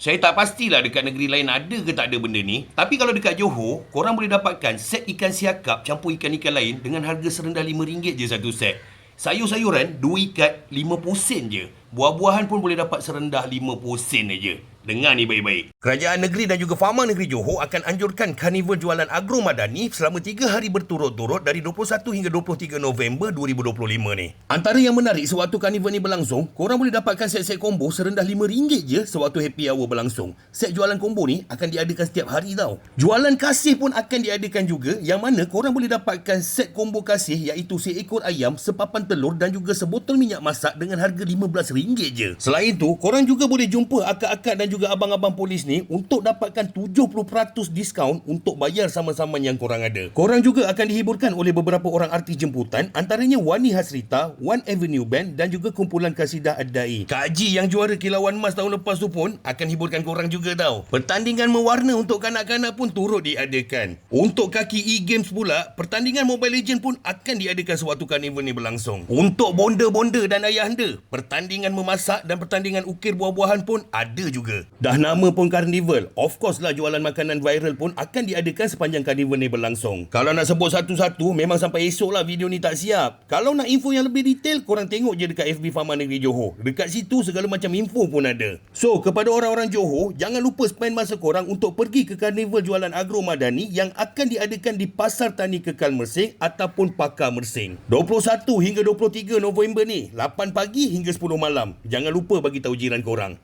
Saya tak pastilah dekat negeri lain ada ke tak ada benda ni. Tapi kalau dekat Johor, korang boleh dapatkan set ikan siakap campur ikan-ikan lain dengan harga serendah RM5 je satu set. Sayur-sayuran, 2 ikat, 50 sen je. Buah-buahan pun boleh dapat serendah 50 sen je. Dengar ni baik-baik. Kerajaan negeri dan juga Fama Negeri Johor akan anjurkan karnival jualan agro madani selama 3 hari berturut-turut dari 21 hingga 23 November 2025 ni. Antara yang menarik sewaktu karnival ni berlangsung, korang boleh dapatkan set-set combo serendah RM5 je sewaktu happy hour berlangsung. Set jualan combo ni akan diadakan setiap hari tau. Jualan kasih pun akan diadakan juga, yang mana korang boleh dapatkan set combo kasih iaitu seekor ayam, sepapan telur dan juga sebotol minyak masak dengan harga RM15 je. Selain tu, korang juga boleh jumpa akak-akak dan juga abang-abang polis ni untuk dapatkan 70% diskaun untuk bayar sama-sama yang korang ada. Korang juga akan dihiburkan oleh beberapa orang artis jemputan, antaranya Wani Hasrita, One Avenue Band dan juga kumpulan Kasidah Ad-Dai. Kak Haji yang juara kilauan emas tahun lepas tu pun akan hiburkan korang juga tau. Pertandingan mewarna untuk kanak-kanak pun turut diadakan. Untuk kaki e-games pula, pertandingan Mobile Legends pun akan diadakan sewaktu karnival ni berlangsung. Untuk bonda-bonda dan ayahanda, pertandingan memasak dan pertandingan ukir buah-buahan pun ada juga. Dah nama pun karnival, of course lah jualan makanan viral pun akan diadakan sepanjang karnival ni berlangsung. Kalau nak sebut satu-satu, memang sampai esok lah video ni tak siap. Kalau nak info yang lebih detail, korang tengok je dekat FB Fama Negeri Johor. Dekat situ segala macam info pun ada. So, kepada orang-orang Johor, jangan lupa spend masa korang untuk pergi ke karnival jualan agro madani yang akan diadakan di Pasar Tani Kekal Mersing ataupun Pakar Mersing. 21 hingga 23 November ni, 8 pagi hingga 10 malam. Jangan lupa bagi tahu jiran korang.